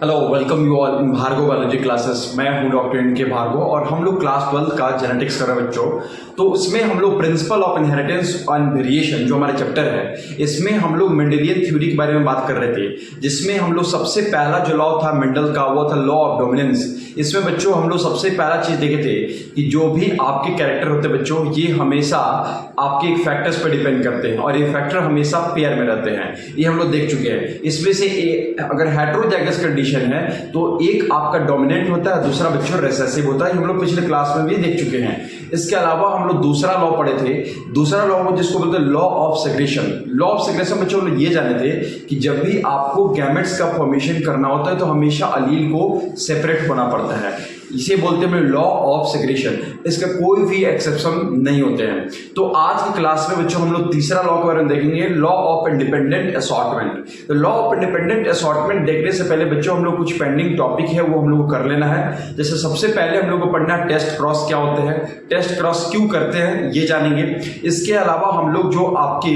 Hello, welcome you all in Bhargav biology classes. मैं हूं doctor N के भार्गव और हम लोग क्लास 12 का जेनेटिक्स कर रहे हैं बच्चों। तो उसमें हम लोग principle of inheritance and variation जो हमारा चैप्टर है, इसमें हम लोग मेंडेलियन थ्योरी के बारे में बात कर रहे थे, जिसमें हम लोग सबसे पहला जो लॉ था मेंडल का, वो था लॉ ऑफ डोमिनेंस। इसमें बच्चों हम लोग सबसे पहला चीज देखे थे कि जो भी आपके कैरेक्टर होते हैं बच्चों, ये हमेशा आपके एक फैक्टर्स पर डिपेंड करते हैं और ये फैक्टर हमेशा पेयर में रहते हैं। ये हम लोग देख चुके हैं। इसमें से अगर हेटेरोजाइगस कंडीशन है तो एक आपका डोमिनेंट होता है, दूसरा बच्चों रिसेसिव होता है। हम लोग पिछले क्लास में भी देख चुके हैं। इसके अलावा हम लोग दूसरा लॉ पढ़े थे, दूसरा लॉ जिसको बोलते हैं law of segregation. Law of segregation बच्चों हम लोग ये जाने थे कि जब भी आपको गैमेट्स का फॉर्मेशन करना होता है तो हमेशा अलील को सेपरेट होना पड़ता है। इसे बोलते हैं लॉ ऑफ सेग्रेशन। इसका कोई भी एक्सेप्शन नहीं होते हैं। तो आज की क्लास में बच्चों हम लोग तीसरा लॉ के बारे में देखेंगे, लॉ ऑफ इंडिपेंडेंट असॉर्टमेंट। तो लॉ ऑफ इंडिपेंडेंट असॉर्टमेंट देखने से पहले बच्चों हम लोग कुछ पेंडिंग टॉपिक है वो हम लोग को कर लेना है। जैसे सबसे पहले हम लोग को पढ़ना है टेस्ट क्रॉस क्या होते हैं, टेस्ट क्रॉस क्यों करते हैं, ये जानेंगे। इसके अलावा हम लोग जो आपके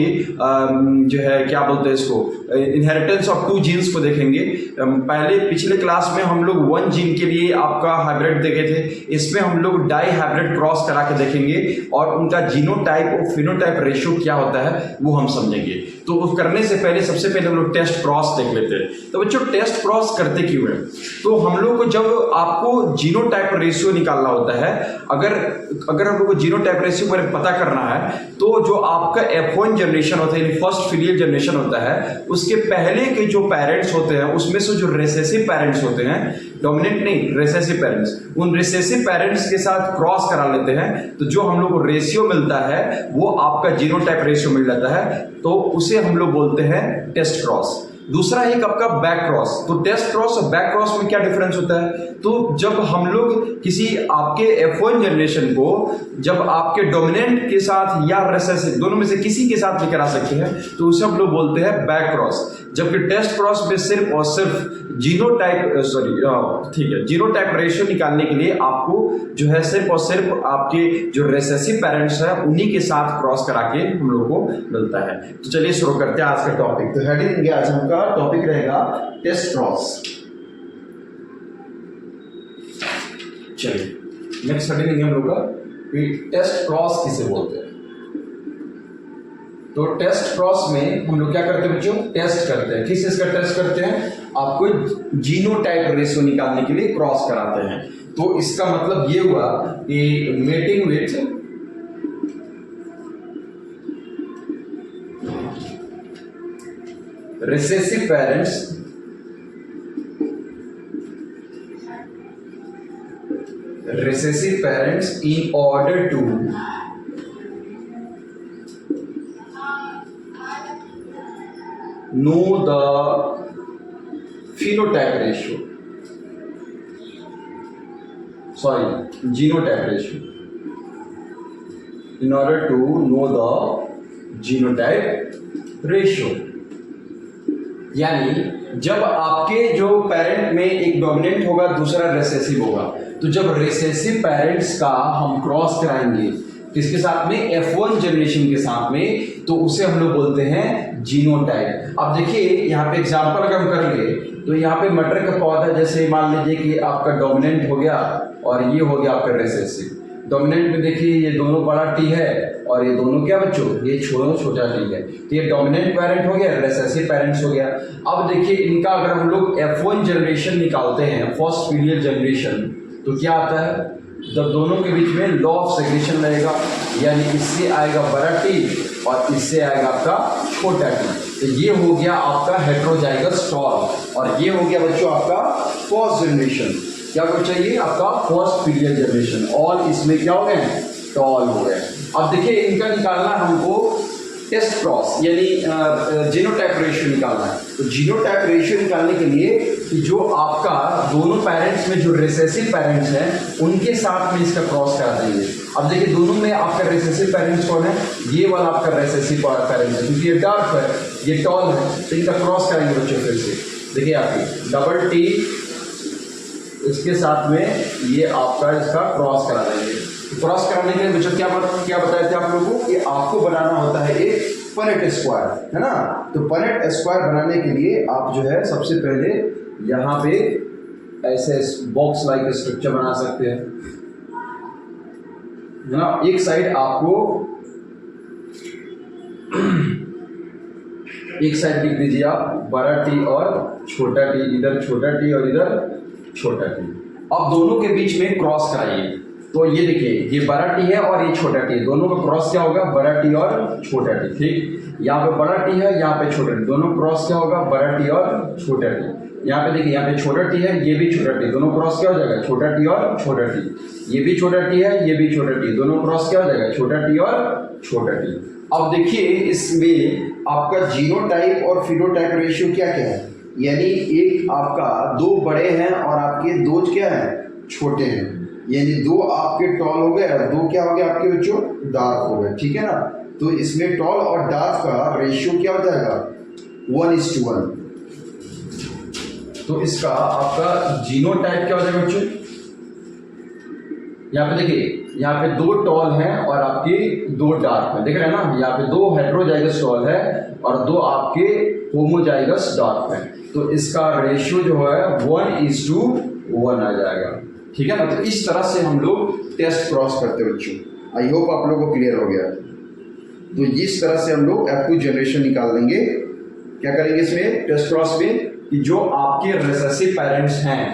जो है क्या बोलते हैं इसको, इनहेरिटेंस ऑफ 2 जीन्स को देखेंगे। पहले पिछले क्लास में हम लोग 1 जीन के लिए आपका हाइब्रिड देखे थे। इसमें हम लोग डाई हाइब्रिड क्रॉस करा के देखेंगे और उनका जीनोटाइप और फिनोटाइप रेशियो क्या होता है वो हम समझेंगे। तो वो करने से पहले सबसे पहले हम लोग टेस्ट क्रॉस देख लेते हैं। तो बच्चों टेस्ट क्रॉस करते क्यों है? तो हम लोग को जब आपको जीनोटाइप रेशियो निकालना होता है, अगर हम लोग को जीनोटाइप रेशियो पर पता करना है, तो जो आपका F1 जनरेशन होता है, फर्स्ट फिलियल जनरेशन होता है, उसके पहले के जो पेरेंट्स होते हैं उसमें से जो रिसेसिव पेरेंट्स होते हैं, डोमिनेंट नहीं रिसेसिव पेरेंट्स, उन रिसेसिव पेरेंट्स के साथ क्रॉस करा लेते हैं तो जो हम लोग को रेशियो मिलता है वो आपका जीनोटाइप रेशियो मिल जाता है। तो उसे हम लोग बोलते हैं टेस्ट क्रॉस। दूसरा एक आपका बैक क्रॉस। तो टेस्ट क्रॉस और बैक क्रॉस में क्या डिफरेंस होता है? तो जब हम लोग किसी आपके F1 जनरेशन को जब आपके डोमिनेंट के साथ या रिसेसिव दोनों में से किसी के साथ भी करा सकते हैं तो उसे हम लोग बोलते हैं बैक क्रॉस। जबकि टेस्ट क्रॉस में सिर्फ और सिर्फ जीनोटाइप जीनोटाइप रेशियो निकालने के लिए आपको जो है सिर्फ और सिर्फ आपके जो रिसेसिव पेरेंट्स है उन्हीं के साथ क्रॉस करा के हम लोग को मिलता है। तो चलिए शुरू करते हैं आज का टॉपिक। तो हेडिंग आज हमका टॉपिक रहेगा टेस्ट क्रॉस। चलिए नेक्स्ट हेडिंग हम लोग का टेस्ट क्रॉस किसे बोलते हैं। तो टेस्ट क्रॉस में हम लोग क्या करते हैं बच्चों? टेस्ट करते हैं। किस चीज का टेस्ट करते हैं? आपको जीनोटाइप रेशियो निकालने के लिए क्रॉस कराते हैं। तो इसका मतलब ये हुआ कि mating with recessive parents in order to know the phenotype ratio, genotype ratio, in order to know the genotype ratio। यानी जब आपके जो पेरेंट में एक डोमिनेंट होगा दूसरा रिसेसिव होगा, तो जब रिसेसिव पेरेंट्स का हम क्रॉस कराएंगे किसके साथ में? F1 जनरेशन के साथ में, तो उसे हम लोग बोलते हैं जीनोटाइप। अब देखिए यहाँ पे एग्जांपल अगर हम कर ले तो यहाँ पे मटर का पौधा, जैसे मान लीजिए कि आपका डोमिनेंट हो गया और ये हो गया आपका रिसेसिव। डोमिनेंट में देखिए ये दोनों बड़ा टी है और ये दोनों क्या बच्चों? ये छोटा टी है। तो ये डोमिनेंट पेरेंट हो गया, रिसेसिव पेरेंट्स हो गया। अब देखिए इनका अगर हम लोग F1 जनरेशन निकालते हैं, फर्स्ट फिलियल जनरेशन, तो क्या आता है? जब दोनों के बीच में लॉ ऑफ सेग्रेशन रहेगा, यानी इससे आएगा बड़ा टी और इससे आएगा आपका छोटा टी। तो ये हो गया आपका हेटेरोजाइगस टॉल और ये हो गया बच्चों आपका फर्स्ट जनरेशन। क्या कुछ चाहिए? आपका फर्स्ट फिलियल जनरेशन। और इसमें क्या हो गए? टॉल हो गए। अब देखिए इनका निकालना हमको टेस्ट क्रॉस यानी जीनोटाइप रेशियो निकालना है। तो जीनोटाइप रेशियो निकालने के लिए कि जो आपका दोनों पेरेंट्स में जो रिसेसिव पेरेंट्स हैं उनके साथ में इसका क्रॉस करा देंगे। अब देखिए दोनों में आपका रिसेसिव पेरेंट्स कौन है? ये वाला आपका रिसेसिव पेरेंट्स है, क्योंकि ये डार्क है, ये टॉल है। तो इनका क्रॉस करेंगे बच्चों फिर से। देखिए आपकी डबल टी इसके साथ में ये आपका इसका क्रॉस करा देंगे। क्रॉस कराने के लिए बच्चों क्या बताए थे आप लोगों को कि आपको बनाना होता है एक पनेट स्क्वायर, है ना। तो पनेट स्क्वायर बनाने के लिए आप जो है सबसे पहले यहाँ पे ऐसे बॉक्स लाइक स्ट्रक्चर बना सकते हैं, है ना। एक साइड आपको एक साइड लिख दीजिए आप बड़ा टी और छोटा टी, इधर छोटा टी और इधर छोटा टी। अब दोनों के बीच में क्रॉस कराइए, तो ये देखिए ये बड़ा टी है और ये छोटा टी है, दोनों का क्रॉस क्या होगा, बड़ा टी और छोटा टी। ठीक, यहाँ पे बड़ा टी है, यहाँ पे छोटा टी, दोनों क्रॉस क्या होगा, बड़ा टी और छोटा टी। यहाँ पे देखिए यहाँ पे छोटा टी है, ये भी छोटा टी, दोनों क्रॉस क्या हो जाएगा, छोटा टी और छोटा टी। ये भी छोटा टी है, ये भी छोटा टी, दोनों क्रॉस क्या हो जाएगा, छोटा टी और छोटा टी। अब देखिए इसमें आपका जीनोटाइप और फिनोटाइप रेशियो क्या क्या है, यानी एक आपका दो बड़े हैं और आपके दो क्या है, छोटे हैं, यानी दो आपके टॉल हो गए और दो क्या हो गए आपके बच्चों, डार्क हो गए। ठीक है ना, तो इसमें टॉल और डार्क का रेशियो क्या हो जाएगा, 1:1। तो इसका आपका जीनोटाइप क्या हो जाएगा बच्चों, यहाँ पे देखिए यहाँ पे दो टॉल हैं और आपके दो डार्क हैं, देख रहे हैं ना, यहाँ पे दो हेटेरोजाइगस टॉल है और दो आपके होमोजाइगस डार्क हैं, तो इसका रेशियो जो है 1:1 आ जाएगा। ठीक है ना, तो इस तरह से हम लोग टेस्ट क्रॉस करते हैं बच्चों। आई होप आप लोगों को क्लियर हो गया। तो इस तरह से हम लोग F2 जनरेशन निकाल देंगे। क्या करेंगे इसमें टेस्ट क्रॉस में, कि जो आपके रिसेसिव पेरेंट्स हैं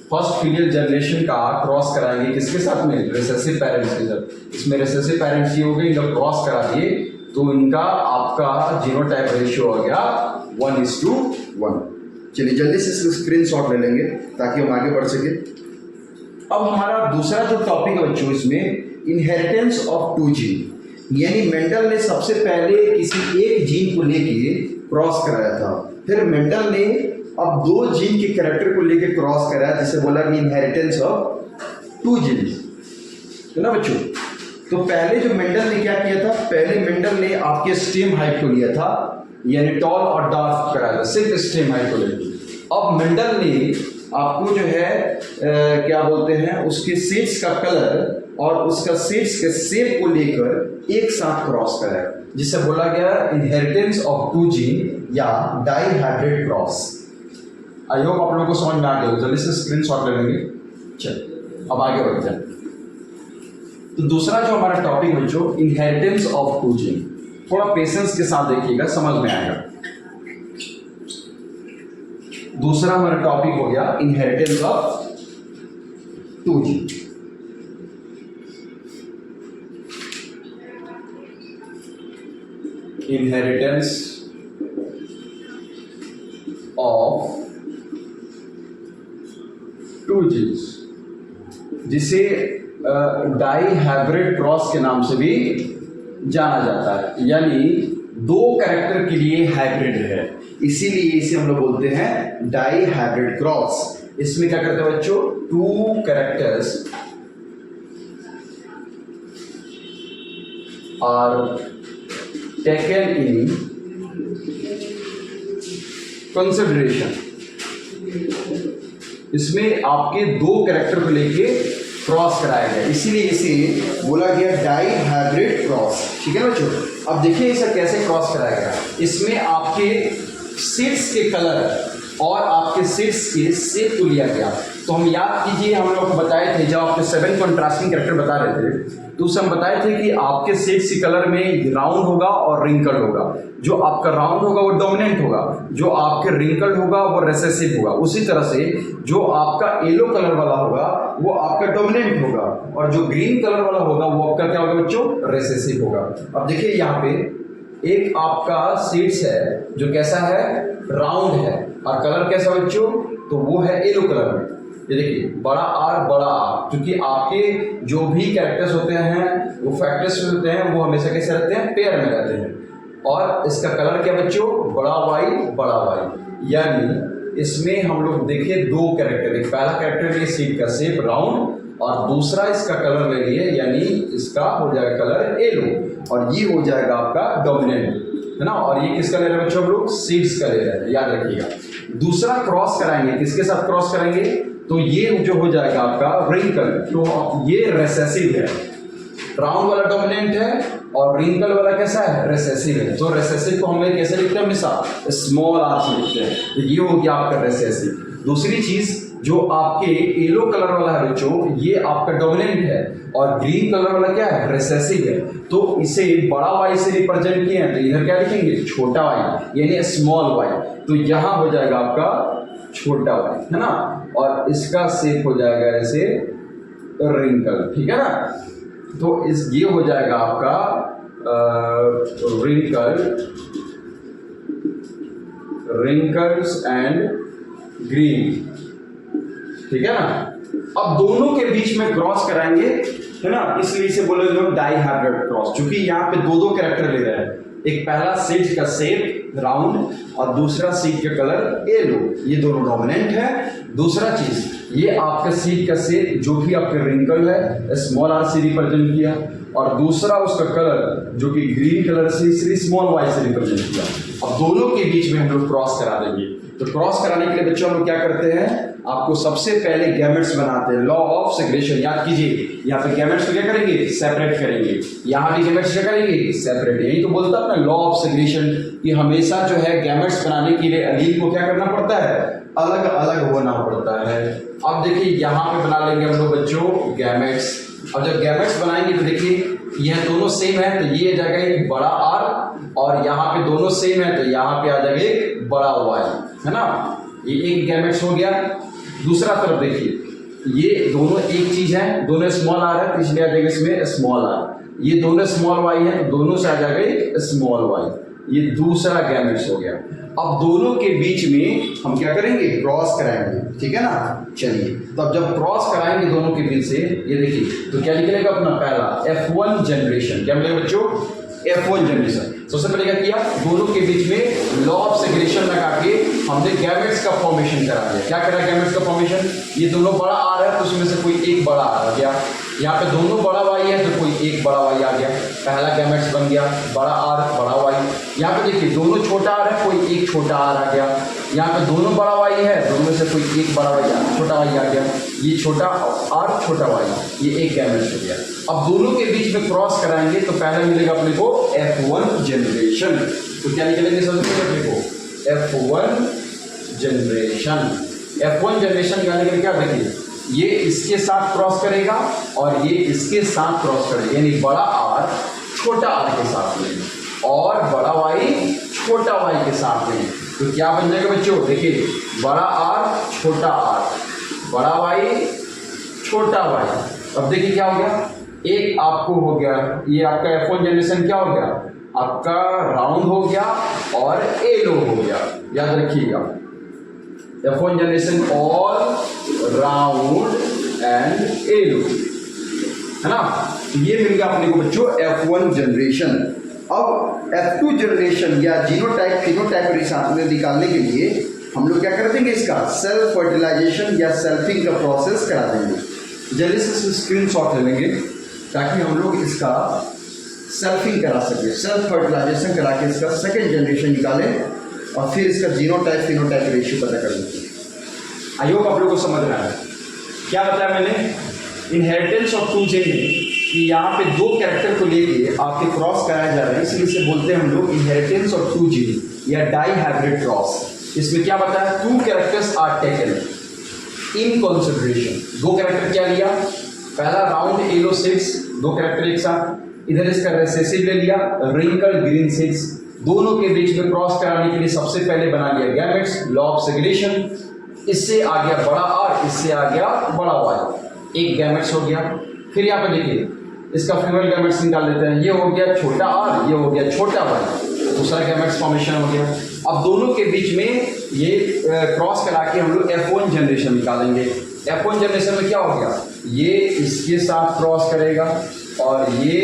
फर्स्ट फीलियल जनरेशन का क्रॉस कराएंगे किसके साथ में, रिसेसिव पेरेंट्स के साथ। इसमें रिसेसिव पेरेंट्स ये हो गए, जब क्रॉस करा दिए तो इनका आपका जीनोटाइप रेशियो हो गया 1:1। चलिए जल्दी से स्क्रीनशॉट ले लेंगे ताकि हम आगे बढ़ सके। अब हमारा दूसरा जो टॉपिक है बच्चों इसमें इनहेरिटेंस ऑफ 2 जीन, यानी मेंडल ने सबसे पहले किसी एक जीन को लेके क्रॉस कराया था, फिर मेंडल ने अब 2 जीन के कैरेक्टर को लेके क्रॉस कराया, जिसे बोला कि इनहेरिटेंस ऑफ 2 जीन, है ना बच्चों। तो पहले जो मेंडल ने क्या किया था, पहले मेंडल ने आपके स्टेम हाइट को लिया था, यानी टॉल और डार्क कराया था सिर्फ स्टेम हाइट को लेकर। अब मेंडल ने आपको जो है क्या बोलते हैं, उसके सीड्स का कलर और उसका सीड्स के शेप को लेकर एक साथ क्रॉस कराया, जिसे बोला गया इनहेरिटेंस ऑफ 2 जीन या डाइहाइब्रिड क्रॉस। आई होप आप लोगों को समझ में आ गया, जल्दी से स्क्रीनशॉट ले लेंगे। चल अब आगे बढ़ते हैं। तो दूसरा जो हमारा टॉपिक है जो इनहेरिटेंस ऑफ 2 जीन, थोड़ा पेशेंस के साथ देखिएगा, समझ में आएगा। दूसरा हमारा टॉपिक हो गया inheritance of 2 gene. Inheritance of 2 genes, जिसे डाइहाइब्रिड क्रॉस के नाम से भी जाना जाता है, यानी 2 कैरेक्टर के लिए हाइब्रिड है, इसीलिए इसे हम लोग बोलते हैं डाइहाइब्रिड क्रॉस। इसमें क्या करते हैं बच्चों, 2 characters are taken in consideration. इसमें आपके 2 कैरेक्टर को लेके क्रॉस कराया गया, इसीलिए इसे बोला गया डाइहाइब्रिड क्रॉस। ठीक है बच्चों, अब देखिए इसे कैसे क्रॉस कराया गया। इसमें आपके सीड्स के कलर और आपके सीड्स के शेप को लिया गया। तो हम याद कीजिए, हम लोग को बताए थे जब आपके 7 कंट्रास्टिंग कैरेक्टर बता रहे थे, तो उसे हम बताए थे कि आपके सीड्स के कलर में राउंड होगा और रिंकल होगा। जो आपका राउंड होगा वो डोमिनेंट होगा, जो आपके रिंकल होगा वो रिसेसिव होगा। उसी तरह से जो आपका येलो कलर वाला होगा वो आपका डोमिनेंट होगा, और जो ग्रीन कलर वाला होगा वो आपका क्या होगा बच्चों, रिसेसिव होगा। अब देखिए यहाँ पे एक आपका सीड्स है जो कैसा है, राउंड है, और कलर कैसा बच्चों, तो वो है येलो कलर में। ये देखिए बड़ा आर बड़ा आर, क्योंकि आपके जो भी कैरेक्टर्स होते हैं वो फैक्टर्स होते हैं, वो हमेशा कैसे रहते हैं, पेयर में रहते हैं। और इसका कलर क्या बच्चों, बड़ा वाई बड़ा वाई। यानी इसमें हम लोग देखिए 2 कैरेक्टर, एक पहला कैरेक्टर लिए सीड का शेप राउंड, और दूसरा इसका कलर ले लिए, यानी इसका हो जाएगा कलर येलो, और ये हो जाएगा आपका डोमिनेंट, है ना। और ये किसका ले रहे हैं बच्चों, हम लोग सीड्स का ले रहे हैं, याद रखिएगा। दूसरा क्रॉस कराएंगे, किसके साथ क्रॉस कराएंगे, तो ये जो हो जाएगा आपका रिंकल, तो ये रिसेसिव है, राउंड वाला डोमिनेंट है और रिंकल वाला कैसा है, रिसेसिव है। तो रिसेसिव को हम कैसे लिखते हैं, हमेशा स्मॉल आर से लिखते हैं, तो ये हो गया आपका रिसेसिव। दूसरी चीज जो आपके येलो कलर वाला है बच्चों, ये आपका डोमिनेंट है और ग्रीन कलर वाला क्या है, रिसेसिव है। तो इसे बड़ा वाई से रिप्रेजेंट किए हैं तो इधर क्या लिखेंगे, छोटा वाई यानी स्मॉल वाई। तो यहां हो जाएगा आपका छोटा वाई, है ना, और इसका शेप हो जाएगा ऐसे रिंकल, ठीक है ना। तो इस ये हो जाएगा आपका रिंकल्स एंड ग्रीन, ठीक है ना। अब दोनों के बीच में क्रॉस कराएंगे, है ना, इसलिए इसे बोले लोग डाई हाइब्रिड क्रॉस, क्योंकि यहाँ पे दो कैरेक्टर ले रहे हैं। एक पहला सीड का शेप राउंड और दूसरा सीड का कलर येलो, ये दोनों डोमिनेंट है। दूसरा चीज, ये आपका सीड का शेप जो कि आपका रिंकल है, स्मॉल आर से रिप्रेजेंट किया, और दूसरा उसका कलर जो कि ग्रीन कलर से इसलिए स्मॉल वाई से रिप्रेजेंट किया। अब दोनों के बीच में हम लोग क्रॉस करा देंगे। तो क्रॉस कराने के लिए बच्चों हम लोग क्या करते हैं, आपको सबसे पहले गैमेट्स बनाते हैं, लॉ ऑफ सेग्रेगेशन याद कीजिए। यहाँ पे गैमेट्स को क्या करेंगे, सेपरेट करेंगे। यहाँ भी गैमेट्स क्या करेंगे, सेपरेट। यही तो बोलता है अपना लॉ ऑफ सेग्रेगेशन कि हमेशा जो है गैमेट्स बनाने के लिए अलील को क्या करना पड़ता है, अलग अलग होना पड़ता है। अब देखिए यहाँ पे बना लेंगे हम लोग बच्चों गैमेट्स। अब जब गैमेट्स बनाएंगे तो देखिए यह दोनों सेम है तो ये आ जाएगा एक बड़ा आर, और यहाँ पे दोनों सेम है तो यहाँ पे आ जाएगा एक बड़ा वाई, है ना। ये एक गैमेट्स हो गया। दूसरा तरफ देखिए ये दोनों एक चीज है, दोनों स्मॉल आर है तो इसलिए आ जाएगा इसमें स्मॉल आर। ये दोनों स्मॉल वाई है तो दोनों से आ जाएगा एक स्मॉल वाई। ये दूसरा गैमेट्स हो गया। अब दोनों के बीच में हम क्या करेंगे, क्रॉस कराएंगे, ठीक है ना। चलिए तो अब जब क्रॉस कराएंगे दोनों के बीच से, ये देखिए तो क्या निकलेगा अपना पहला F1 जनरेशन। क्या मिलेगा बच्चों, F1 जनरेशन। सबसे पहले क्या किया, दोनों के बीच में लॉ ऑफ सेग्रेगेशन लगा के हमने गैमेट्स का फॉर्मेशन करा दिया। क्या करा गैमेट्स का फॉर्मेशन, ये दोनों बड़ा आर है तो उसमें से कोई एक बड़ा आर आ गया। यहाँ पे दोनों बड़ा वाई है तो कोई एक बड़ा वाई आ गया, पहला गैमेट्स बन गया बड़ा आर बड़ा वाई। यहाँ पे देखिए दोनों छोटा आर है, कोई एक छोटा आर आ गया। यहाँ पे दोनों बड़ा वाई है, दोनों में से कोई एक बड़ा वाई छोटा वाई आ गया। ये छोटा आर छोटा वाई, ये एक गैमेट्स हो गया। अब दोनों के बीच में क्रॉस कराएंगे तो पहले मिलेगा अपने को F1 जनरेशन। तो क्या निकलेंगे सबसे पहले अपने को F1 जनरेशन। F1 जनरेशन यानी कि क्या, देखिए ये इसके साथ क्रॉस करेगा और ये इसके साथ क्रॉस करेगा, यानी बड़ा आर छोटा आर के साथ में और बड़ा वाई छोटा वाई के साथ में। तो क्या बन जाएगा बच्चों, देखिए बड़ा आर छोटा आर, बड़ा वाई छोटा वाई। अब देखिए क्या हो गया, एक आपको हो गया, ये आपका F1 जनरेशन क्या हो गया, आपका राउंड हो गया और येलो हो गया। याद रखिएगा F1 generation all round and yellow, है ना। ये मिल गया अपने को बच्चों F1 जनरेशन। अब F2 जनरेशन या जीनोटाइप फिनोटाइप निकालने के लिए हम लोग क्या कर देंगे, इसका सेल्फ फर्टिलाइजेशन या सेल्फिंग का प्रोसेस करा देंगे। जल्दी से स्क्रीनशॉट ले लेंगे ताकि हम लोग इसका सेल्फिंग करा सके। सेल्फ फर्टिलाइजेशन करा के इसका सेकेंड जनरेशन निकालें और फिर इसका जीनोटाइप फिनोटाइप रेशियो पता कर लेते हैं। आई होप आप लोगों को समझ रहा है। क्या बताया मैंने, इनहेरिटेंस ऑफ टू जीन में कि यहाँ पे दो कैरेक्टर को लेके आपके क्रॉस कराया जा रहा है, इसलिए इसे बोलते हैं हम लोग इनहेरिटेंस ऑफ टू जीन या डाई हाइब्रिड क्रॉस। इसमें क्या बताया, two characters are taken in consideration. दो कैरेक्टर क्या लिया, पहला राउंड येलो 6, दो कैरेक्टर एक साथ। इधर इसका रेसेसिव ले लिया रिंकल ग्रीन 6। दोनों के बीच में क्रॉस कराने के लिए सबसे पहले बना लिया गैमेट्स, लॉ ऑफ सेग्रेगेशन। इससे आ गया बड़ा आर, इससे आ गया बड़ा वाई, एक गैमेट्स हो गया। फिर यहाँ पे देखिए इसका फीमेल गैमेट्स निकाल लेते हैं, ये हो गया छोटा आर, ये हो गया छोटा वाई, दूसरा गैमेट्स फॉर्मेशन हो गया। अब दोनों के बीच में ये क्रॉस करा के हम लोग F1 जनरेशन निकालेंगे। F1 जनरेशन में क्या हो गया, ये इसके साथ क्रॉस करेगा और ये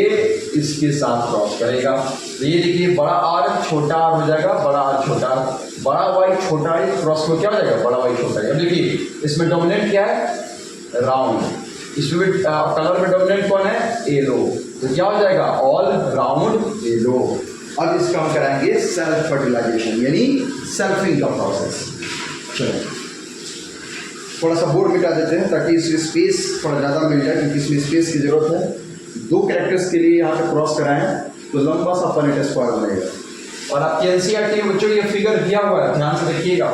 इसके साथ क्रॉस करेगा। तो ये देखिए बड़ा आर छोटा आर हो जाएगा, बड़ा आर छोटा आर, बड़ा वाई छोटा आई, क्रॉस को क्या हो जाएगा, बड़ा वाई छोटा आई। अब देखिए इसमें डोमिनेंट क्या है, राउंड। इसमें कलर में डोमिनेंट कौन है, येलो। तो क्या हो जाएगा, ऑल राउंड येलो। अब इसका हम कराएंगे सेल्फ फर्टिलाइजेशन यानी सेल्फिंग का प्रोसेस। चलो थोड़ा सा बोर्ड मिटा देते हैं ताकि इसमें स्पेस थोड़ा ज़्यादा मिल जाए, क्योंकि इसमें स्पेस की ज़रूरत है। दो कैरेक्टर्स के लिए यहाँ पे क्रॉस कराएं तो लंबा सा पनेट स्क्वायर बनेगा। और आपकी एनसीईआरटी में बच्चों ये फिगर दिया हुआ है, ध्यान से देखिएगा।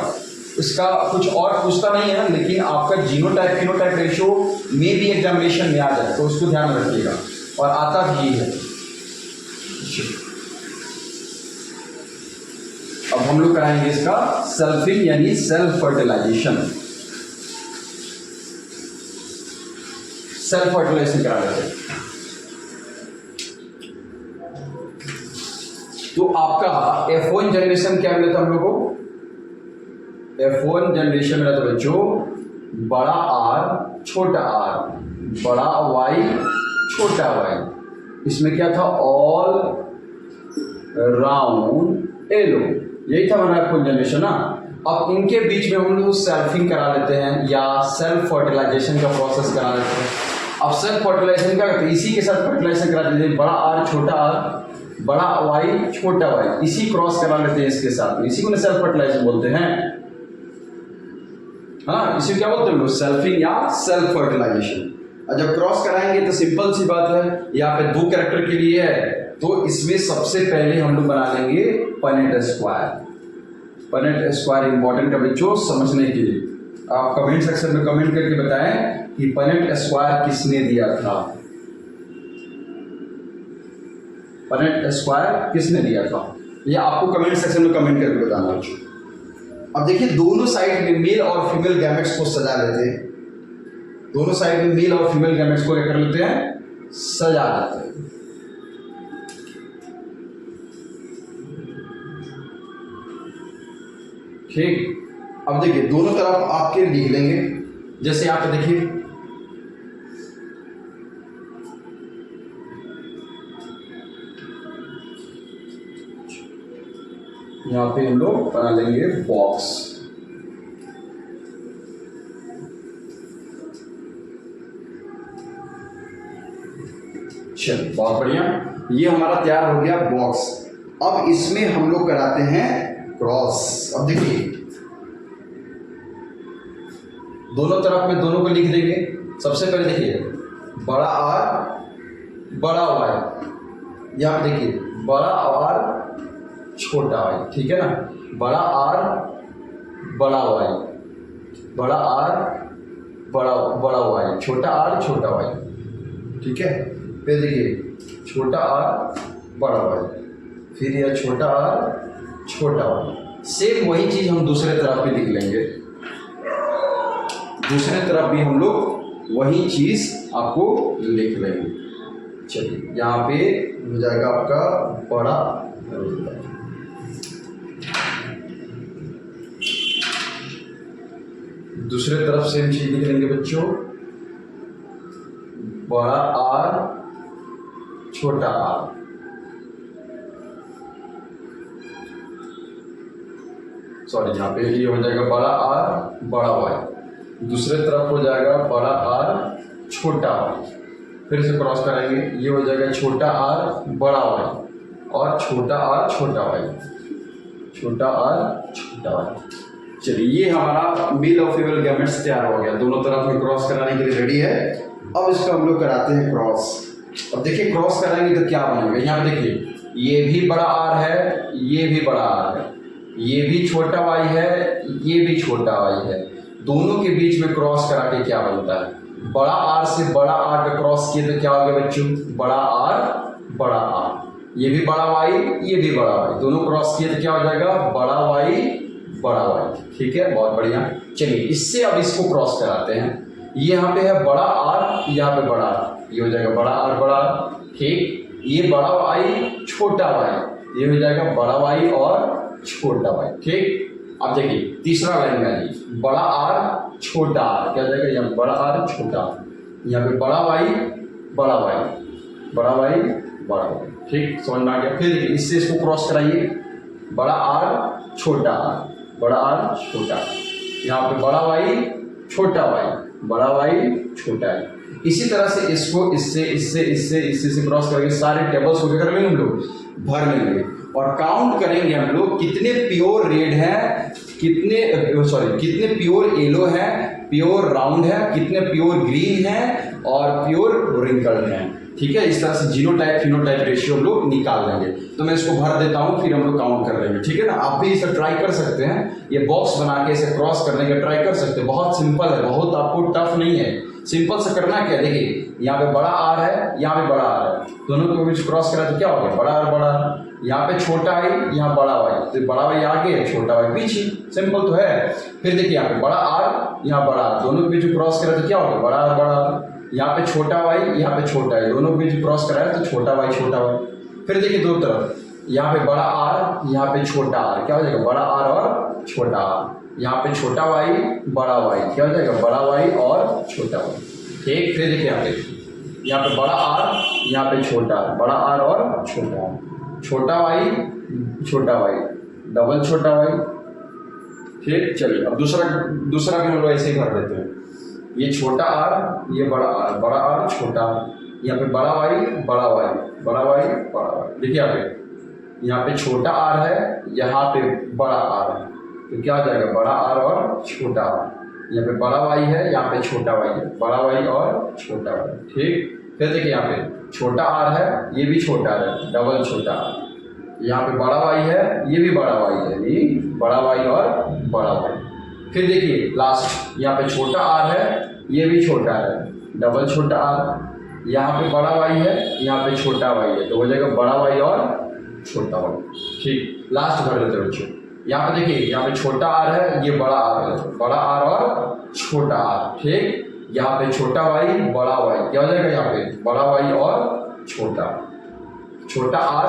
इसका कुछ और पूछता नहीं है, लेकिन आपका जीनोटाइप फिनोटाइप रेशियो में भी एग्जामिनेशन में आ जाए तो उसको ध्यान रखिएगा, और आता भी है। अब हम लोग कराएंगे इसका सेल्फिंग यानी सेल्फ फर्टिलाइजेशन। सेल्फ फर्टिलाइजेशन करा लेते हैं। तो आपका F1 जनरेशन क्या मिला था हम लोग को? F1 जनरेशन मिला था बच्चों बड़ा R छोटा r, बड़ा Y छोटा y। इसमें क्या था? ऑल राउंड एलो, यही था हमारा F1 जनरेशन ना। अब इनके बीच में हम लोग सेल्फिंग करा लेते हैं या सेल्फ फर्टिलाइजेशन का प्रोसेस करा लेते हैं। अब सेल्फ फर्टिलाइजेशन क्या करते हैं? इसी के साथ फर्टिलाइजेशन करा देते हैं, बड़ा R छोटा r, बड़ा Y छोटा y, इसी क्रॉस करा लेते हैं इसके साथ, इसी को सेल्फ फर्टिलाइजेशन बोलते हैं। हाँ, इसी क्या बोलते हैं लोग? सेल्फिंग या सेल्फ फर्टिलाइजेशन। और जब क्रॉस कराएंगे तो सिंपल सी बात है, यहाँ पे 2 कैरेक्टर के लिए है, तो इसमें सबसे पहले हम लोग बना लेंगे Punnett square. Punnett square important है बच्चों समझने के लिए। आप कमेंट सेक्शन में कमेंट करके बताएं कि पनेट स्क्वायर किसने दिया था। पनेट स्क्वायर किसने दिया था, ये आपको कमेंट सेक्शन में कमेंट करके बताना बच्चों। अब देखिए दोनों साइड में मेल और फीमेल गैमेट्स को सजा लेते हैं, दोनों साइड में मेल और फीमेल गैमेट्स को कर लेते हैं, सजा लेते हैं। ठीक, अब देखिए दोनों तरफ आपके लिख लेंगे। जैसे यहाँ पे देखिए यहाँ पे हम लोग बना लेंगे बॉक्स। चलिए बहुत बढ़िया, ये हमारा तैयार हो गया बॉक्स। अब इसमें हम लोग कराते हैं क्रॉस। अब देखिए दोनों तरफ में दोनों को लिख देंगे। सबसे पहले देखिए बड़ा R बड़ा Y, यहाँ पे देखिए बड़ा R छोटा y, ठीक है ना। बड़ा R बड़ा Y, बड़ा R बड़ा Y, छोटा R छोटा y, ठीक है। फिर देखिए छोटा R बड़ा Y, फिर यह छोटा R छोटा y। सेम वही चीज हम दूसरे तरफ भी लिख लेंगे, दूसरे तरफ भी हम लोग वही चीज आपको लिख लेंगे। चलिए यहाँ पे हो जाएगा आपका बड़ा, दूसरे तरफ सेम चीज लिख लेंगे बच्चों, बड़ा R छोटा r। सॉरी यहाँ पे ये हो जाएगा बड़ा R बड़ा y, दूसरे तरफ हो जाएगा बड़ा R छोटा y। फिर से क्रॉस करेंगे, ये हो जाएगा छोटा R बड़ा y और छोटा R छोटा y, छोटा R छोटा y। चलिए ये हमारा मेल और फीमेल गैमेट्स तैयार हो गया, दोनों तरफ में क्रॉस कराने के लिए रेडी है। अब इसको हम लोग कराते हैं क्रॉस। अब देखिए क्रॉस कराएंगे तो क्या बनेगा, यहाँ देखिए ये भी बड़ा R है, ये भी बड़ा R है, ये भी छोटा y है, ये भी छोटा y है। दोनों के बीच में क्रॉस करा के क्या बनता है? बड़ा R से बड़ा R का क्रॉस किए तो क्या हो गया बच्चों? बड़ा R बड़ा R, ये भी बड़ा Y ये भी बड़ा Y, दोनों क्रॉस किए तो क्या हो जाएगा? बड़ा Y बड़ा Y, ठीक है बहुत बढ़िया। चलिए इससे अब इसको क्रॉस कराते हैं। ये यहाँ पे है बड़ा R, यहाँ पे बड़ा R, ये हो जाएगा बड़ा R बड़ा R, ठीक। ये बड़ा Y छोटा y, ये हो जाएगा बड़ा Y और छोटा y, ठीक। अब देखिए तीसरा लाइन में आइए, बड़ा R छोटा r, क्या हो जाएगा? यहाँ बड़ा R छोटा r, यहाँ पे बड़ा Y बड़ा Y, बड़ा Y बड़ा Y, ठीक समझ में आ गया। फिर देखिए इससे इसको क्रॉस कराइए, बड़ा R छोटा r, बड़ा R छोटा, यहाँ पे बड़ा Y छोटा y, बड़ा Y छोटा है। इसी तरह से इसको इससे से क्रॉस करके सारे टेबल्स को क्या कर लेंगे हम लोग? भर लेंगे और काउंट करेंगे हम लोग कितने प्योर रेड है, कितने प्योर येलो है, प्योर राउंड है, कितने प्योर ग्रीन है और प्योर रिंकल्ड है। ठीक है। इस तरह से जीनोटाइप फिनोटाइप रेशियो हम लोग निकाल लेंगे। तो मैं इसको भर देता हूँ, फिर हम लोग काउंट कर लेंगे, ठीक है ना। आप भी इसे ट्राई कर सकते हैं, ये बॉक्स बना के इसे क्रॉस करने का ट्राई कर सकते हैं। बहुत सिंपल है, बहुत आपको टफ नहीं है। सिंपल से करना क्या, देखिए यहाँ पे बड़ा आर है, यहाँ पे बड़ा आर है, दोनों के बीच क्रॉस करा तो क्या हो गया, बड़ा आर बड़ा आर। यहाँ पे छोटा आई, यहाँ बड़ा वाई, तो बड़ा वाई आगे छोटा वाई पीछे, सिंपल तो है। फिर देखिए यहाँ पे बड़ा आर, यहाँ बड़ा आर, दोनों के बीच क्रॉस करा तो क्या हो गया, बड़ा आर बड़ा आर। यहाँ पे छोटा वाई, यहाँ पे छोटा है, दोनों के बीच क्रॉस कराया तो छोटा वाई छोटा वाई। फिर देखिए दो तरफ, यहाँ पे बड़ा आर, यहाँ पे छोटा आर, क्या हो जाएगा, बड़ा आर और छोटा आर। यहाँ पे छोटा वाई बड़ा वाई, क्या हो जाएगा, बड़ा वाई और छोटा वाई, ठीक। फिर देखिए यहाँ पे बड़ा आर, यहाँ पे छोटा आर, बड़ा आर और छोटा आर, छोटा वाई छोटा वाई, डबल छोटा वाई, ठीक। चलिए अब दूसरा भी हम लोग ऐसे ही भर देते हैं। ये छोटा आर, ये बड़ा आर, बड़ा आर छोटा आर, यहाँ पे बड़ा वाई बड़ा वाई, बड़ा वाई बड़ा वाई। देखिए यहाँ पे छोटा आर है, यहाँ पे बड़ा आर है, तो क्या हो जाएगा, बड़ा आर और छोटा आर। यहाँ पे बड़ा वाई है, यहाँ पे छोटा वाई है, बड़ा वाई और छोटा वाई, ठीक। फिर देखिए यहाँ पे छोटा आर है, ये भी छोटा आर है, डबल छोटा आर। यहाँ पे बड़ा वाई है, ये भी बड़ा वाई है, ये बड़ा वाई और बड़ा वाई। फिर देखिए लास्ट, यहाँ पे छोटा आर है, ये भी छोटा आर है, डबल छोटा आर। यहाँ पे बड़ा वाई है, यहाँ पे छोटा वाई है, तो हो जाएगा बड़ा वाई और छोटा वाई, ठीक। लास्ट भर देते बच्चों। यहाँ पे देखिए यहाँ पे छोटा आर है, ये बड़ा आर है, बड़ा आर और छोटा आर, ठीक। यहाँ पे छोटा वाई बड़ा वाई, क्या हो जाएगा, यहाँ पे बड़ा वाई और छोटा आर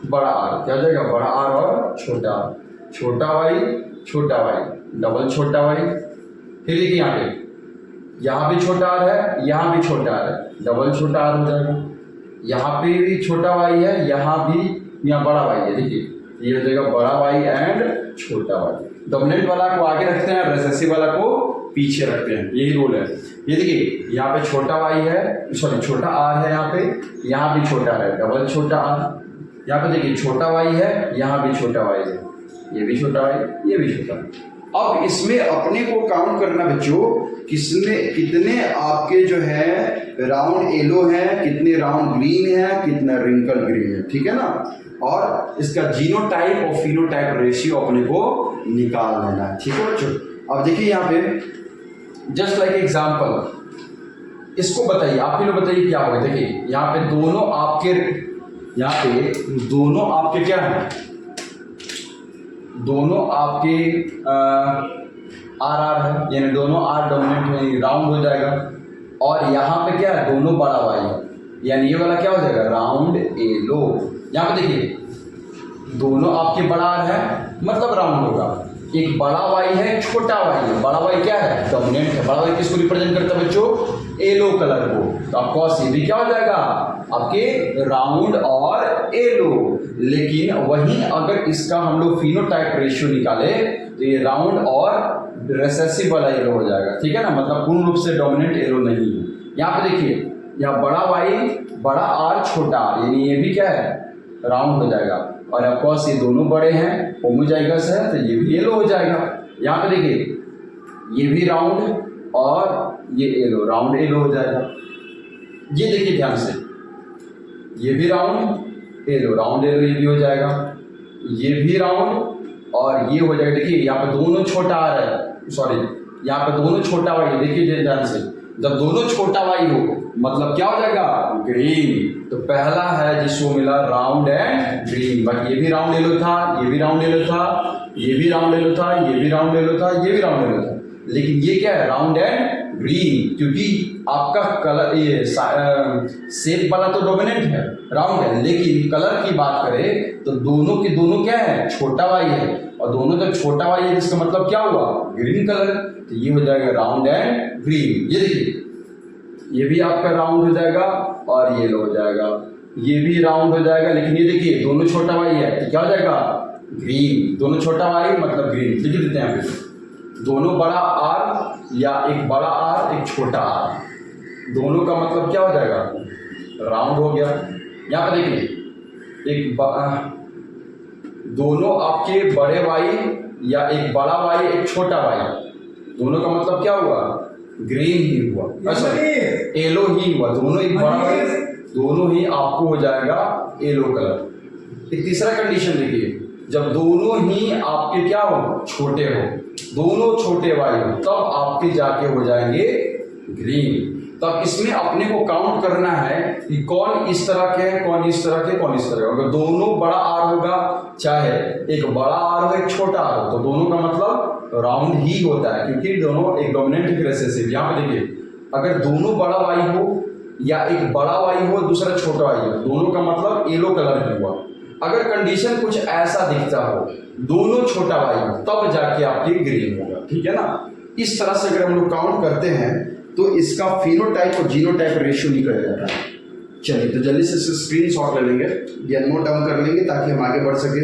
बड़ा आर, क्या हो जाएगा, बड़ा आर और छोटा आर, छोटा वाई डबल छोटा वाई। फिर देखिए यहाँ भी छोटा आर है, यहाँ भी छोटा आर है, डबल छोटा आर हो जाएगा। यहाँ पे भी छोटा वाई है, यहाँ बड़ा वाई है, देखिए ये हो जाएगा बड़ा वाई एंड छोटा वाई। डोमिनेंट वाला को आगे रखते हैं, रिसेसिव वाला को पीछे रखते हैं, यही रूल है। ये देखिए यहाँ पे छोटा वाई है, सॉरी छोटा आर है, यहाँ भी छोटा है, डबल छोटा आर। यहाँ पे देखिए छोटा वाई है, यहाँ भी छोटा वाई है, ये भी छोटा वाई, ये भी छोटा वाई। अब इसमें अपने को काउंट करना बच्चों, कितने आपके जो है राउंड येलो है, कितने राउंड ग्रीन है, कितना रिंकल ग्रीन है, ठीक है ना। और इसका जीनोटाइप और फिनोटाइप रेशियो अपने को निकाल लेना है, ठीक है बच्चों। अब देखिए यहाँ पे जस्ट लाइक एग्जाम्पल, इसको बताइए, आप ही लोग बताइए क्या होगा। देखिए यहाँ पे दोनों आपके क्या है, दोनों आपके आर है, यानी दोनों आर डोमिनेंट है, राउंड हो जाएगा। और यहाँ पे क्या है, दोनों बड़ा वाई है, यानी ये वाला क्या हो जाएगा, राउंड येलो। यहाँ पे देखिए दोनों आपके बड़ा आर है, मतलब राउंड होगा। एक बड़ा वाई है, छोटा वाई है, बड़ा वाई क्या है, डोमिनेंट है। बड़ा वाई किसको रिप्रेजेंट करता है बच्चों, येलो कलर को, तो आपको ये भी क्या हो जाएगा, आपके राउंड और येलो। लेकिन वहीं अगर इसका हम लोग फिनोटाइप रेशियो निकाले तो ये राउंड और रिसेसिव वाला येलो हो जाएगा, ठीक है ना, मतलब पूर्ण रूप से डोमिनेंट येलो नहीं है। यहाँ पे देखिए यहाँ बड़ा वाई बड़ा आर छोटा आर, यानी ये भी क्या है, राउंड हो जाएगा। और ऑफकोर्स ये दोनों बड़े हैं, होमोजाइगस है, तो ये भी येलो हो जाएगा। यहाँ पे देखिए ये भी राउंड और ये येलो, राउंड येलो हो जाएगा। ये देखिए ध्यान से, ये भी राउंड येलो, राउंड येलो ये भी हो जाएगा। ये भी राउंड और ये हो जाएगा। देखिए यहाँ पे दोनों छोटा आ रहा है, सॉरी यहाँ पे दोनों छोटा वाई, देखिए ध्यान से, जब दोनों छोटा वाई हो मतलब क्या हो जाएगा, ग्रीन। तो पहला है जिसको मिला राउंड एंड ग्रीन। बाकी ये भी राउंड येलो था, ये भी राउंड येलो था, ये भी राउंड येलो था, ये भी राउंड येलो था, ये भी राउंड येलो था, लेकिन ये क्या है, राउंड एंड ग्रीन, क्योंकि आपका कलर ये शेप वाला तो डोमिनेंट है, राउंड है, लेकिन कलर की बात करें तो दोनों के दोनों क्या है, छोटा वाई है, और दोनों जब छोटा वाई है जिसका मतलब क्या हुआ, ग्रीन कलर। तो ये हो जाएगा राउंड एंड ग्रीन। ये देखिए ये भी आपका राउंड हो जाएगा और ये हो जाएगा, ये भी राउंड हो जाएगा, लेकिन ये देखिए दोनों छोटा वाई है तो क्या हो जाएगा, ग्रीन। दोनों छोटा वाई मतलब ग्रीन, लिख देते हैं यहाँ पे। दोनों बड़ा आर या एक बड़ा आर एक छोटा आर, दोनों का मतलब क्या हो जाएगा, राउंड हो गया। यहाँ पे देखिए एक दोनों आपके बड़े वाई या एक बड़ा वाई एक छोटा वाई, दोनों का मतलब क्या हुआ, ग्रीन ही हुआ, सॉरी येलो ही हुआ। दोनों एक बड़ा वाई दोनों ही आपको हो जाएगा येलो कलर। एक तीसरा कंडीशन देखिए, जब दोनों ही आपके क्या हो, छोटे हो, दोनों छोटे वाई हो, तब आपके जाके हो जाएंगे ग्रीन। तब इसमें अपने को काउंट करना है कि कौन इस तरह के है, कौन इस तरह के, कौन इस तरह के। अगर दोनों बड़ा आर होगा, चाहे एक बड़ा आर हो एक छोटा आर हो, तो दोनों का मतलब राउंड ही होता है, क्योंकि दोनों एक डोमिनेंट एक रिसेसिव। यहाँ पे देखिए, अगर दोनों बड़ा वाई हो या एक बड़ा वाई हो दूसरा छोटा वाई हो, दोनों का मतलब येलो कलर ही हुआ। अगर कंडीशन कुछ ऐसा दिखता हो, दोनों छोटा वाई हो, तब जाके आपकी ग्रीन होगा। ठीक है ना। इस तरह से अगर हम लोग काउंट करते हैं तो इसका फिनोटाइप और जीनोटाइप रेशियो निकल जाता है। चलिए तो जल्दी से स्क्रीन शॉट ले लेंगे या नोट डाउन कर लेंगे ताकि हम आगे बढ़ सके।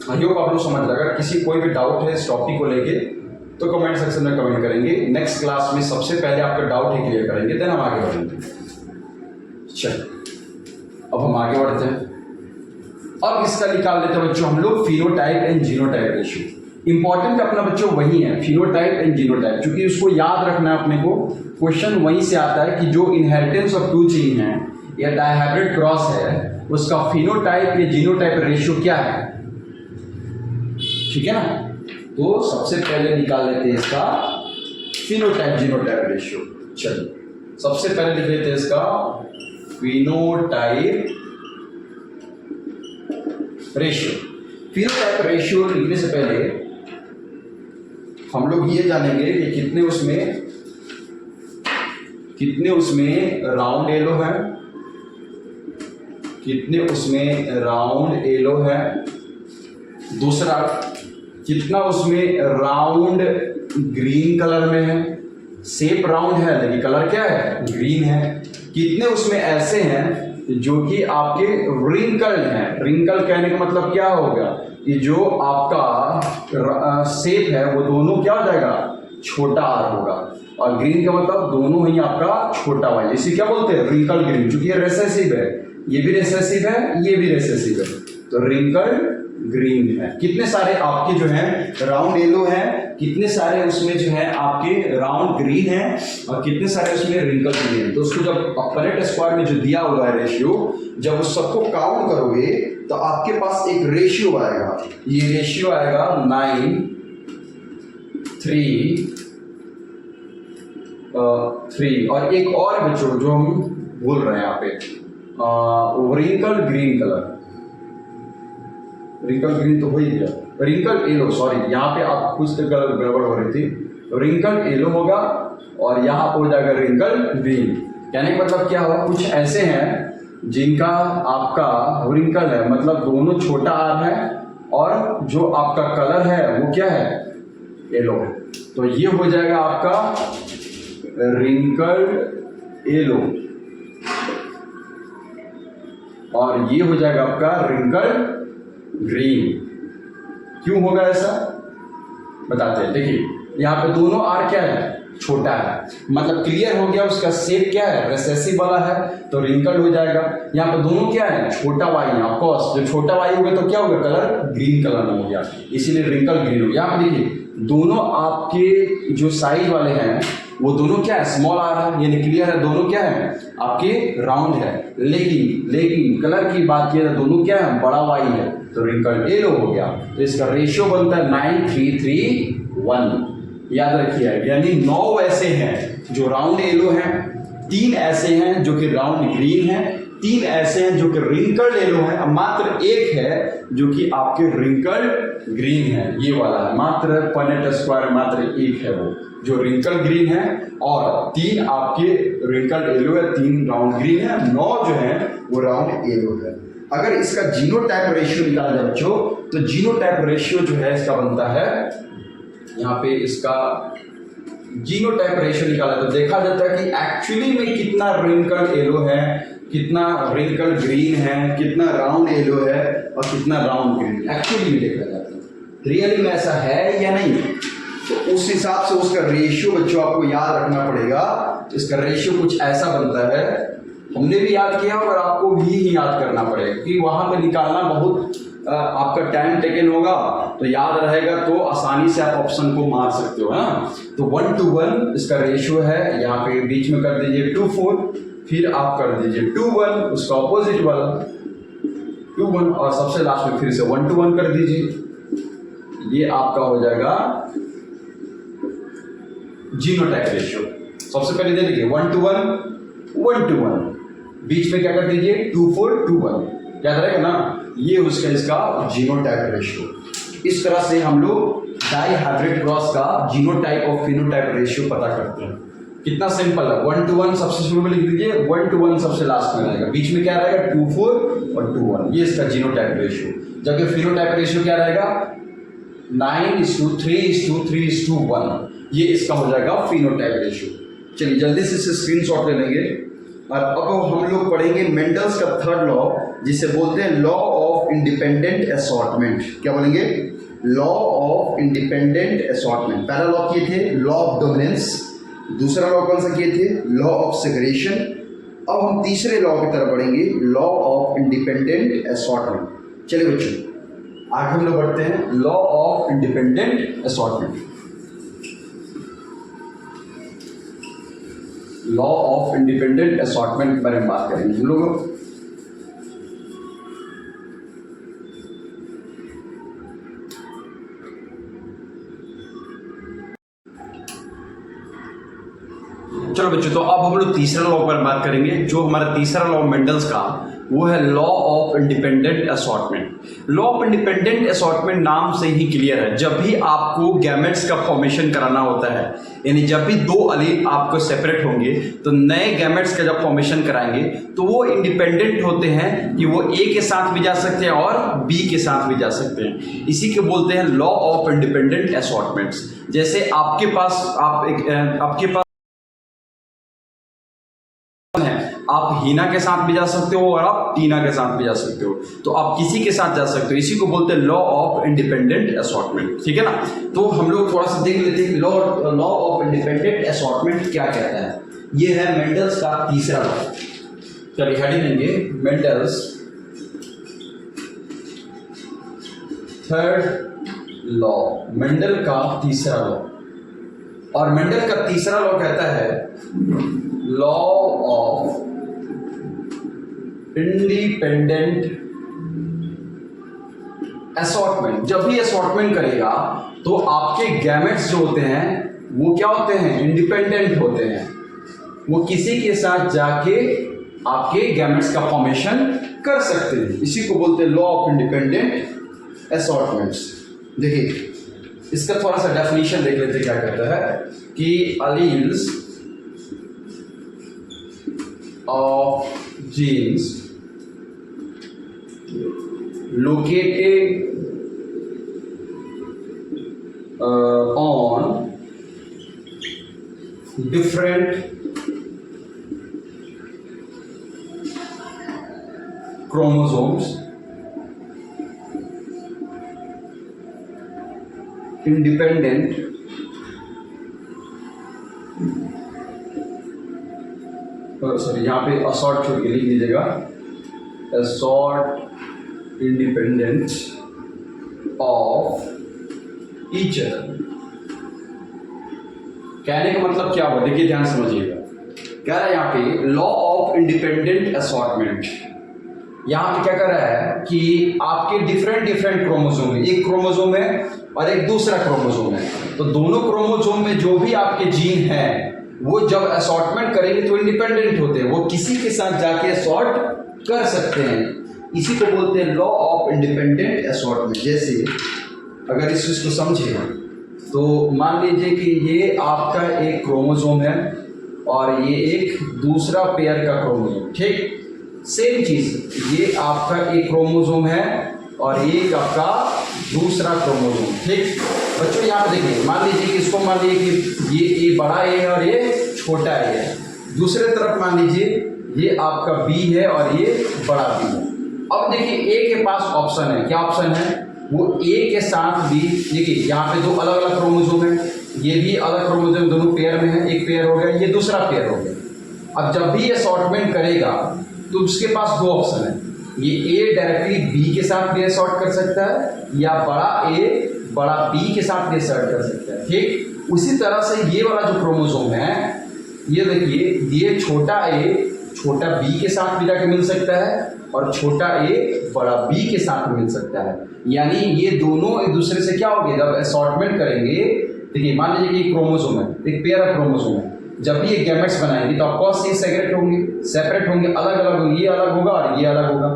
आई होप आप लोग समझ रहे। अगर किसी कोई भी डाउट है इस टॉपिक को लेके तो कमेंट सेक्शन में कमेंट करेंगे। नेक्स्ट क्लास में सबसे पहले आपका डाउट ही क्लियर करेंगे, देन हम आगे बढ़ेंगे। चलिए अब हम आगे बढ़ते हैं। अब इसका निकाल लेते हैं बच्चों हम लोग phenotype and genotype ratio. Important अपना बच्चों वही है, फिनोटाइप एंड जीनोटाइप, क्योंकि उसको याद रखना है अपने को। क्वेश्चन वहीं से आता है कि जो इनहेरिटेंस ऑफ टू जीन है या डायहाइब्रिड क्रॉस है, उसका फिनोटाइप या जीनोटाइप रेशियो क्या है। ठीक है ना। तो सबसे पहले निकाल लेते हैं इसका फिनोटाइप जीनोटाइप रेशियो। चलिए सबसे पहले लिख लेते हैं इसका फिनोटाइप रेशियो। फिनोटाइप रेशियो लिखने से पहले हम लोग ये जानेंगे कि कितने उसमें राउंड येलो है, कितने उसमें राउंड येलो है। दूसरा, कितना उसमें राउंड ग्रीन कलर में है। शेप राउंड है लेकिन कलर क्या है, ग्रीन है। कितने उसमें ऐसे हैं जो कि आपके रिंकल्ड हैं। रिंकल कहने का मतलब क्या होगा कि जो आपका शेप है वो दोनों क्या हो जाएगा, छोटा आर होगा। और ग्रीन का मतलब दोनों ही आपका छोटा वाई, इसी क्या बोलते हैं, रिंकल ग्रीन। चूंकि ये रेसेसिव है, ये भी रेसेसिव है, ये भी रेसेसिव है, तो रिंकल ग्रीन है। कितने सारे आपके जो हैं राउंड येलो है, कितने सारे उसमें जो है आपके राउंड ग्रीन है, और कितने सारे उसमें रिंकल ग्रीन है। तो उसको जब परेट स्क्वायर में जो दिया हुआ है रेशियो, जब उस सबको काउंट करोगे तो आपके पास एक रेशियो आएगा। ये रेशियो आएगा 9, 3, 3। और एक और बच्चों जो हम बोल रहे हैं यहाँ पे, wrinkle green colour, wrinkle green तो हो ही गया, रिंकल येलो, सॉरी यहाँ पे आप कुछ कलर गड़बड़ हो रही थी। रिंकल येलो होगा और यहाँ पे हो जाएगा रिंकल ग्रीन। कहने का मतलब क्या होगा, कुछ ऐसे हैं जिनका आपका रिंकल है, मतलब दोनों छोटा आर है, और जो आपका कलर है वो क्या है, येलो। तो ये हो जाएगा आपका रिंकल येलो, और ये हो जाएगा आपका रिंकल ग्रीन। क्यों होगा ऐसा बताते हैं। देखिए यहाँ पे दोनों आर क्या है, छोटा है, मतलब क्लियर हो गया उसका शेप क्या है, रेसेसिव वाला है, तो रिंकल हो जाएगा। यहाँ पे दोनों क्या है, छोटा वाई है। ऑफकोर्स जब छोटा वाई हो गया तो क्या होगा, कलर ग्रीन कलर में हो गया, इसीलिए रिंकल ग्रीन हो गया। यहाँ पे देखिए दोनों आपके जो साइज वाले हैं वो दोनों क्या है, स्मॉल आर है, यानी क्लियर है, दोनों क्या है आपके राउंड है। लेकिन कलर की बात किया तो दोनों क्या है, बड़ा वाई है, तो रिंकल येलो हो गया। तो इसका रेशियो बनता है 9:3:3:1। याद रखिए, यानी 9 ऐसे हैं जो राउंड येलो हैं, 3 ऐसे हैं जो कि राउंड ग्रीन है, 3 ऐसे हैं जो कि रिंकल येलो है, और मात्र एक है जो कि आपके रिंकल ग्रीन है, ये वाला है। मात्र पनेट स्क्वायर मात्र एक है वो जो रिंकल ग्रीन है, और 3 आपके रिंकल येलो है, 3 राउंड ग्रीन है, 9 जो है वो राउंड येलो है। अगर इसका जीनोटाइप रेशियो निकाला जाए बच्चों, तो जीनोटाइप रेशियो जो है इसका बनता है, यहाँ पे इसका जीनोटाइप रेशियो निकाला तो देखा जाता है कि एक्चुअली में कितना रिंकल येलो है, कितना रिंकल ग्रीन है, कितना राउंड येलो है, और कितना राउंड ग्रीन एक्चुअली में देखा जाता है। रियली में ऐसा है या नहीं, तो उस हिसाब से उसका रेशियो बच्चों आपको याद रखना पड़ेगा। इसका रेशियो कुछ ऐसा बनता है, हमने भी याद किया और आपको भी याद करना पड़ेगा, कि वहां पे निकालना बहुत आपका टाइम टेकन होगा तो याद रहेगा, तो आसानी से आप ऑप्शन को मार सकते हो, है ना। तो 1:1 इसका रेशियो है, यहाँ पे बीच में कर दीजिए 2:4, फिर आप कर दीजिए 2:1, उसका ऑपोजिट वाला 2:1, और सबसे लास्ट में फिर से 1:1 कर दीजिए। ये आपका हो जाएगा जीनोटाइप रेशियो। सबसे पहले दे देखिए 1:1, 1:1, बीच में क्या कर दीजिए 2:4, 2:1, याद रहेगा ना। ये उसका इसका जीनोटाइप रेशियो। इस तरह से हम लोग डाई हाइब्रिड क्रॉस का जीनोटाइप और फिनोटाइप रेशियो पता करते हैं। कितना सिंपल है, 1:1 सबसे शुरू में लिख दीजिए, 1:1 सबसे लास्ट में रहेगा, बीच में क्या रहेगा 2:4 और 2:1, ये इसका जीनोटाइप रेशियो। जबकि फिनोटाइप रेशियो क्या रहेगा 9:3:3:1, ये इसका हो जाएगा फिनोटाइप रेशियो। चलिए जल्दी से इसे स्क्रीनशॉट ले लेंगे। और अब हम लोग पढ़ेंगे मेंडल्स का थर्ड लॉ, जिसे बोलते हैं लॉ ऑफ इंडिपेंडेंट असॉर्टमेंट। क्या बोलेंगे, लॉ ऑफ इंडिपेंडेंट असॉर्टमेंट। पहला लॉ किए थे लॉ ऑफ डोमिनेंस, दूसरा लॉ कौन सा किए थे लॉ ऑफ सेग्रेगेशन। अब हम तीसरे लॉ की तरफ बढ़ेंगे, लॉ ऑफ इंडिपेंडेंट असॉर्टमेंट। चलिए बच्चों आगे हम लोग बढ़ते हैं law of independent assortment. Law of independent assortment के बारे में बात करेंगे हम लोग। चलो बच्चों, तो अब हम लोग तीसरा लॉ पर बात करेंगे। जो हमारा तीसरा लॉ मेंडल्स का वो है law of independent assortment. Law of independent assortment नाम से ही क्लियर है, जब भी आपको गैमेट्स का फॉर्मेशन कराना होता है, यानी जब भी दो अलील आपको सेपरेट होंगे तो नए गैमेट्स का जब फॉर्मेशन कराएंगे तो वो इंडिपेंडेंट होते हैं कि वो ए के साथ भी जा सकते हैं और बी के साथ भी जा सकते हैं। इसी के बोलते हैं लॉ ऑफ इंडिपेंडेंट असॉर्टमेंट्स। जैसे आपके पास आप हीना के साथ भी जा सकते हो और आप टीना के साथ भी जा सकते हो, तो आप किसी के साथ जा सकते हो। इसी को बोलते हैं लॉ ऑफ इंडिपेंडेंट असॉर्टमेंट, ठीक है ना। तो हम लोग थोड़ा सा देख लेते हैं लॉ ऑफ इंडिपेंडेंट असॉर्टमेंट क्या कहता है। ये है मेंडल्स का तीसरा लॉ। चलिए हेडिंग लेंगे मेंडल्स थर्ड लॉ, मेंडल का तीसरा लॉ। और मेंडल का तीसरा लॉ कहता है लॉ ऑफ इंडिपेंडेंट असॉर्टमेंट। जब भी असॉर्टमेंट करेगा तो आपके गैमेट्स जो होते हैं वो क्या होते हैं इंडिपेंडेंट होते हैं, वो किसी के साथ जाके आपके गैमेट्स का फॉर्मेशन कर सकते हैं। इसी को बोलते हैं लॉ ऑफ इंडिपेंडेंट असॉर्टमेंट्स। देखिए इसका थोड़ा सा डेफिनेशन देख लेते क्या कहता है कि alleles of genes located on different chromosomes independent sorry यहाँ पे असॉर्ट छोड़ के लिख दीजिएगा, assort independent of each other. कहने का मतलब क्या हुआ, देखिए ध्यान समझिएगा। कह रहा है यहाँ पे लॉ ऑफ इंडिपेंडेंट असॉर्टमेंट, यहाँ पे क्या कर रहा है कि आपके डिफरेंट क्रोमोसोम है, एक क्रोमोसोम है और एक दूसरा क्रोमोसोम है, तो दोनों क्रोमोसोम में जो भी आपके जीन है वो जब असॉर्टमेंट करेंगे तो इंडिपेंडेंट होते हैं, वो किसी के साथ जाके असॉर्ट कर सकते हैं। इसी को बोलते हैं लॉ ऑफ इंडिपेंडेंट असॉर्टमेंट। जैसे अगर इस चीज को समझेगा तो मान लीजिए कि ये आपका एक क्रोमोसोम है और ये एक दूसरा पेयर का क्रोमोसोम, ठीक सेम चीज, ये आपका एक क्रोमोसोम है और ये आपका दूसरा क्रोमोसोम, ठीक बच्चों। यहाँ पे देखिए मान लीजिए कि इसको मान लीजिए कि ये बड़ा ए है और ये छोटा ए है। दूसरे तरफ मान लीजिए ये आपका बी है और ये बड़ा बी है। अब देखिए ए के पास ऑप्शन है, क्या ऑप्शन है, वो ए के साथ भी, देखिए यहाँ पे दो अलग अलग क्रोमोसोम है, ये भी अलग क्रोमोसोम दोनों पेयर में है, एक पेयर हो गया, ये दूसरा पेयर हो गया। अब जब भी ये असॉर्टमेंट करेगा तो उसके पास दो ऑप्शन है, ये ए डायरेक्टली बी के साथ भी असॉर्ट कर सकता है या बड़ा ए बड़ा बी के साथ भी असॉर्ट कर सकता है। ठीक उसी तरह से ये वाला जो क्रोमोसोम है, ये देखिए, ये छोटा ए छोटा बी के साथ भी जाके मिल सकता है और छोटा ए बड़ा बी के साथ मिल सकता है। यानी ये दोनों एक दूसरे से क्या हो गए, जब असॉर्टमेंट करेंगे, देखिए मान लीजिए कि क्रोमोसोम है, एक पेयर ऑफ क्रोमोसोम है, जब भी ये गैमेट्स बनाएंगे तो ऑफकोर्स ये सेपरेट होंगे, अलग अलग होंगे, ये अलग होगा और ये अलग होगा।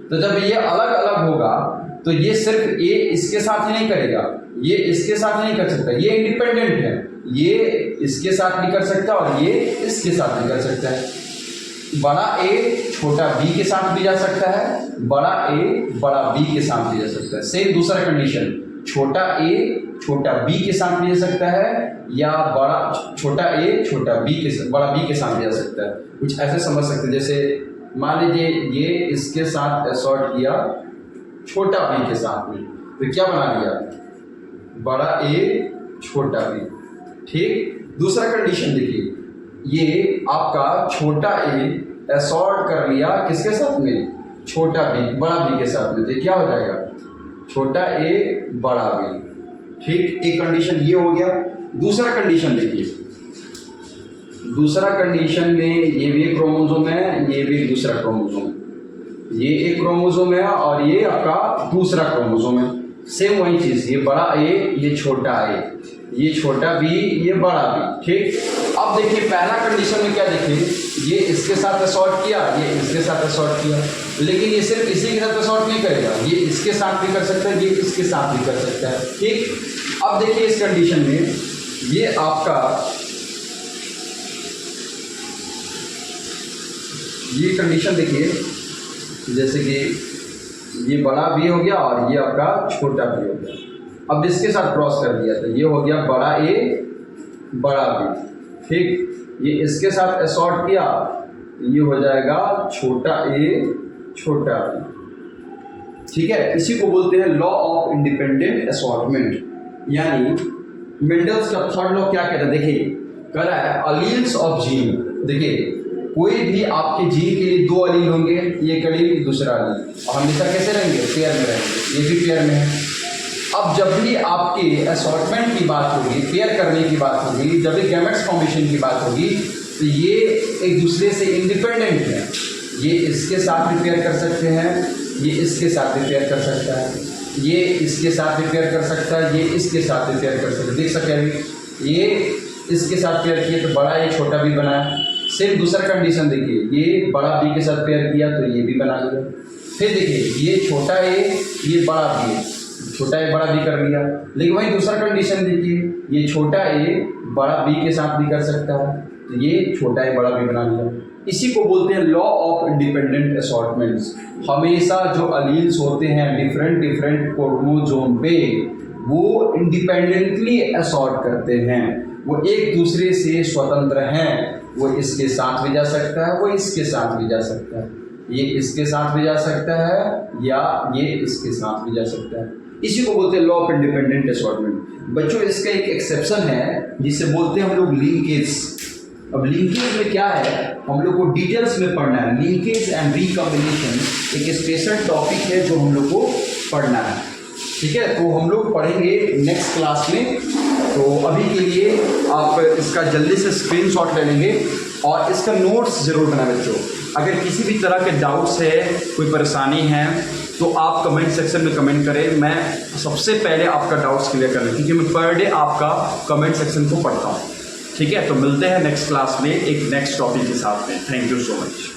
तो जब ये अलग अलग होगा तो ये सिर्फ ए इसके साथ ही नहीं करेगा, ये इसके साथ नहीं कर सकता, ये इंडिपेंडेंट है, ये इसके साथ भी कर सकता है और ये इसके साथ भी कर सकता है। बड़ा ए छोटा बी के साथ भी जा सकता है, बड़ा ए बड़ा बी के साथ भी जा सकता है। सेम दूसरा कंडीशन, छोटा ए छोटा बी के साथ भी जा सकता है या बड़ा छोटा ए छोटा बी के बड़ा बी के साथ भी जा सकता है। कुछ ऐसे समझ सकते हैं, जैसे मान लीजिए ये इसके साथ असॉर्ट किया छोटा बी के साथ में, तो क्या बना लिया, बड़ा ए छोटा बी। ठीक दूसरा कंडीशन देखिए, ये आपका छोटा ए असॉर्ट कर लिया किसके साथ में, छोटा बी बड़ा बी के साथ में, तो क्या हो जाएगा, छोटा ए बड़ा बी। ठीक एक कंडीशन ये हो गया। दूसरा कंडीशन देखिए, दूसरा कंडीशन में ये भी एक क्रोमोसोम है, ये भी दूसरा क्रोमोसोम है, ये एक क्रोमोसोम है और ये आपका दूसरा क्रोमोसोम है। सेम वही चीज, ये बड़ा ए ये छोटा ए, ये छोटा बी ये बड़ा बी। ठीक अब देखिए पहला कंडीशन में क्या देखिए, ये इसके साथ असॉर्ट किया, ये इसके साथ असॉर्ट किया, लेकिन ये सिर्फ इसी के साथ असॉर्ट नहीं करेगा, ये इसके साथ भी कर सकता है, ये इसके साथ भी कर सकता है। ठीक अब देखिए इस कंडीशन में ये आपका ये कंडीशन देखिए, जैसे कि ये बड़ा भी हो गया और ये आपका छोटा भी हो गया। अब इसके साथ क्रॉस कर दिया तो ये हो गया बड़ा ए बड़ा बी। ठीक ये इसके साथ असॉर्ट किया, ये हो जाएगा छोटा ए छोटा बी। ठीक है, इसी को बोलते हैं लॉ ऑफ इंडिपेंडेंट असॉर्टमेंट। यानी मेंडल्स का थर्ड लॉ क्या कहता है, देखिए कह रहा है अलील्स ऑफ जीन। देखिए कोई भी आपके जीन के लिए दो अलील होंगे, ये अलील दूसरा अलील, और हमेशा कैसे रहेंगे, पेयर में रहेंगे, ये भी पेयर में है। अब जब भी आपके असॉर्टमेंट की बात होगी, पेयर करने की बात होगी, जब भी गैमेट्स फॉर्मेशन की बात होगी, तो ये एक दूसरे से इंडिपेंडेंट है। ये इसके साथ भी पेयर कर सकते हैं, ये इसके साथ भी पेयर कर सकता है, ये इसके साथ भी पेयर कर सकता है, ये इसके साथ भी पेयर कर सकता है। देख सकते हैं ये इसके साथ पेयर किए तो बड़ा ये छोटा भी बना है। सेम दूसरा कंडीशन देखिए, ये बड़ा बी के साथ पेयर किया तो ये भी बना लिया। फिर देखिए ये छोटा ए ये बड़ा बी, छोटा ए बड़ा बी कर लिया। लेकिन वही दूसरा कंडीशन देखिए, ये छोटा ए बड़ा बी के साथ भी कर सकता है, तो ये छोटा ए बड़ा बी बना लिया। इसी को बोलते हैं लॉ ऑफ इंडिपेंडेंट असॉर्टमेंट्स। हमेशा जो अलील्स होते हैं डिफरेंट क्रोमोसोम पे, वो इंडिपेंडेंटली असॉर्ट करते हैं, वो एक दूसरे से स्वतंत्र हैं। वो इसके साथ भी जा सकता है, वो इसके साथ भी जा सकता है, ये इसके साथ भी जा सकता है या ये इसके साथ भी जा सकता है। इसी को बोलते हैं लॉ ऑफ इंडिपेंडेंट असॉर्टमेंट। बच्चों इसका एक एक्सेप्शन है जिसे बोलते हैं हम लोग लिंकेज। अब लिंकेज में क्या है, हम लोग को डिटेल्स में पढ़ना है। लिंकेज एंड रिकॉम्बिनेशन एक स्पेशल टॉपिक है जो हम लोग को पढ़ना है। ठीक है, तो हम लोग पढ़ेंगे नेक्स्ट क्लास में। तो अभी के लिए आप इसका जल्दी से स्क्रीनशॉट ले लेंगे और इसका नोट्स जरूर बनाएं बच्चों। अगर किसी भी तरह के डाउट्स है, कोई परेशानी है, तो आप कमेंट सेक्शन में कमेंट करें। मैं सबसे पहले आपका डाउट्स क्लियर कर लूँ, क्योंकि मैं पर डे आपका कमेंट सेक्शन को पढ़ता हूँ। ठीक है, तो मिलते हैं नेक्स्ट क्लास में एक नेक्स्ट टॉपिक के साथ में। Thank you so much.